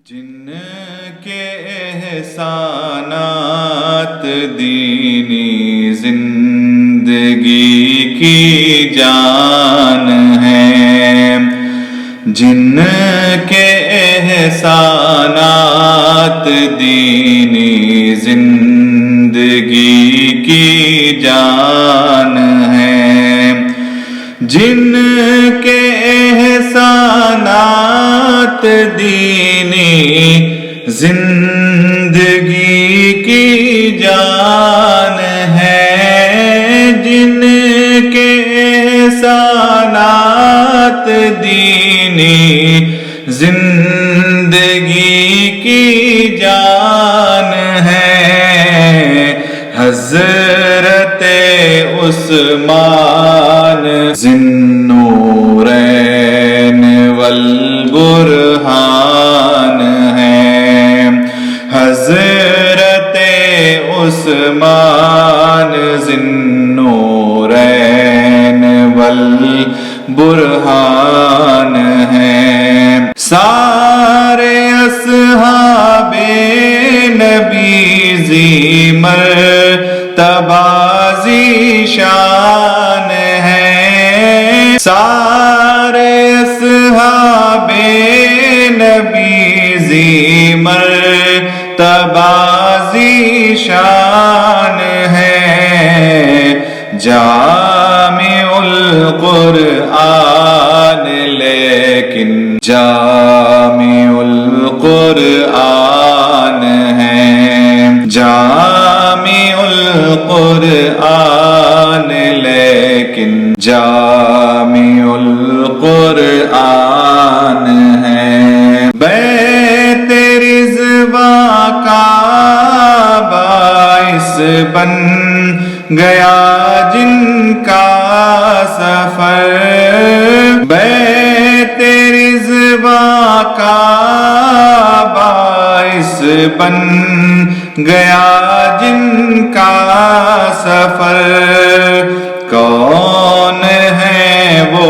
جن کے احسانات دینی زندگی کی جان ہیں، جن کے احسانات دینی زندگی کی جان ہیں، جن کے احسانات دینی زندگی کی جان ہے، جن کے احسانات دینی زندگی کی جان ہے، حضرت عثمان ذی النورین والبرہان ہیں، حضرت عثمان ذی النورین والبرہان ہیں، سارے اصحاب نبی ذی مرتبہ ذی شان ہیں، سارے اصحاب نبی ذی مرتبہ ذی شان ہیں، جامع القرآن لیکن جامع القرآن ہیں، جامع القرآن لیکن جامع القرآن ہیں، بیت رضوان کا باعث بن گیا جن کا سفر، بیت رضوان کا باعث بن گیا جن کا سفر، کون ہے وہ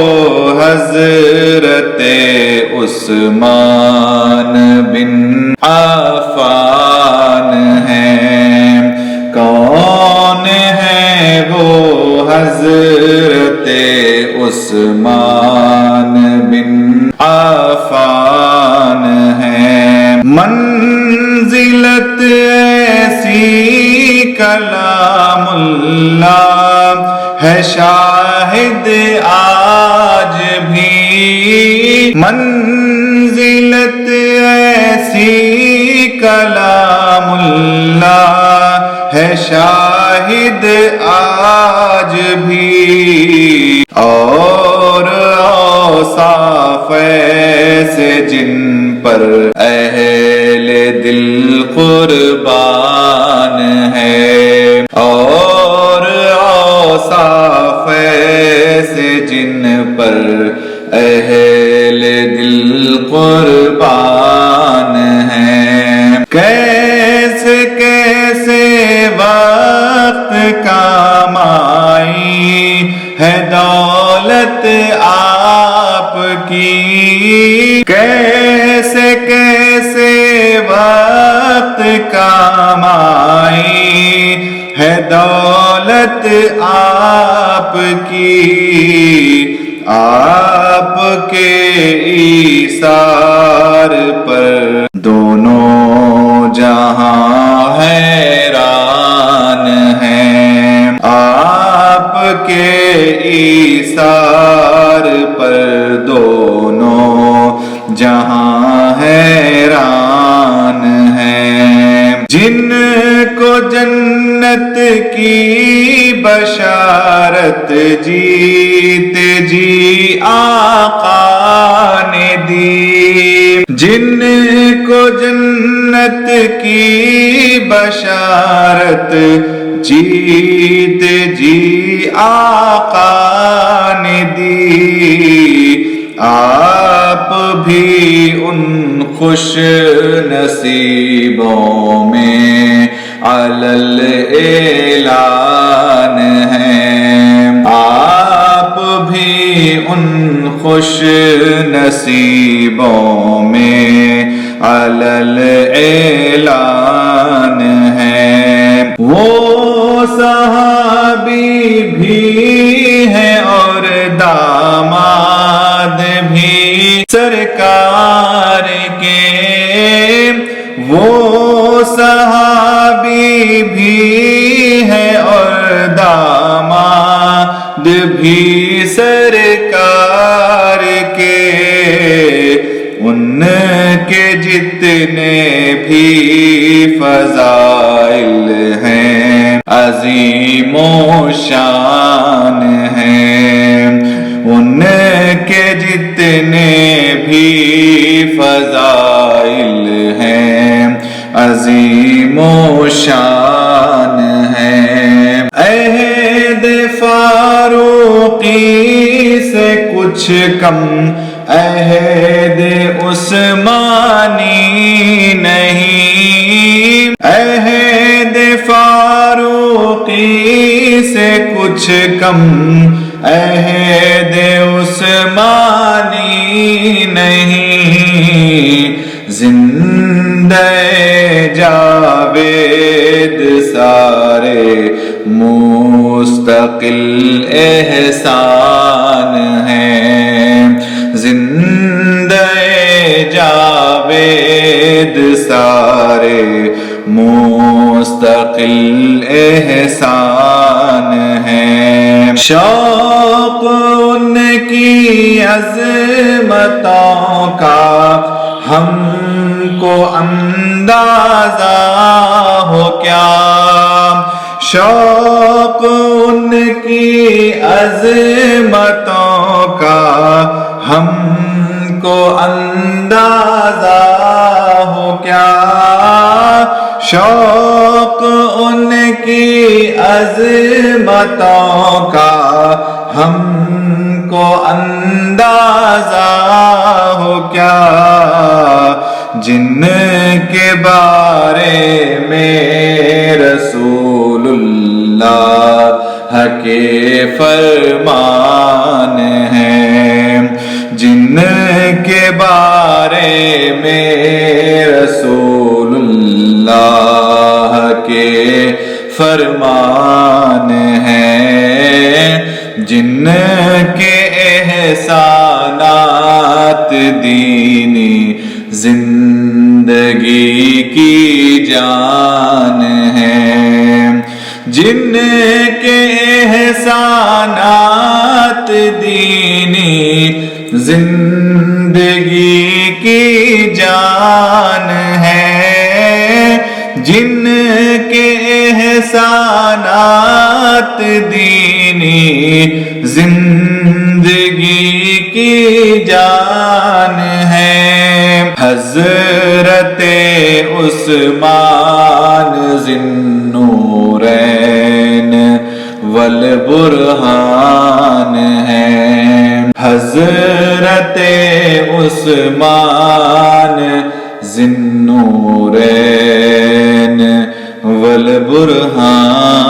حضرت عثمان بن عفان ہیں، کون ہے وہ حضرت عثمان بن عفان ہیں، منزلت ایسی کلام اللہ ہے شاہد آج بھی، منزلت ایسی کلام اللہ ہے شاہد آج بھی، اور اوصاف ایسے جن پر اہل دل قربان ہے، اور اوصاف ایسے جن پر اہل دل قربان ہیں، کیسے کیسے وقت کامائی ہے دولت آپ کی، کیسے کیسے وقت کامائی ہے دولت آپ کی، آپ کے ایثار پر دونوں جہاں حیران ہیں، آپ کے ایثار پر دونوں جہاں حیران ہیں، جن کو جنت کی بشارت جیتے جی آقا نے دی، جن کو جنت کی بشارت جیتے جی آقا نے دی، آپ بھی ان خوش نصیبوں میں علی الاعلان ہیں، آپ بھی ان خوش نصیبوں میں علی الاعلان ہیں، وہ صحابی بھی ہیں اور داماد بھی سرکار کے، وہ صحابی بھی ہیں اور داماد بھی سرکار کے، ان کے جتنے بھی فضائل ہیں عظیم و شان ہیں، ان کے جتنے بھی فضائل ہیں عظیم و شان ہیں۔ عہد فاروقی سے کچھ کم عہد عثمانی نہیں، عہد فاروقی سے کچھ کم عہد عثمانی نہیں، زندہ جاوید سارے مستقل احسان ہیں، زندہ جاوید سارے مستقل احسان ہیں، شوق ان کی عظمتوں کا ہم کو اندازہ ہو کیا، شوق ان کی عظمتوں کا ہم کو اندازہ ہو کیا، شوق ان کی عظمتوں کا ہم کو اندازہ ہو کیا، جن کے بارے میں رسول اللہ کے فرمان ہیں، جن کے بارے میں رسول اللہ کے فرمان ہیں، جن کے احسانات دینی زندگی کی جان ہیں، جن کے احسانات دینی زندگی کی جان ہیں، جن کے احسانات دینی زندگی کی جان ہیں، حضرت عثمان ذی النورین والبرہان ہیں، حضرت عثمان ذی النورین والبرہان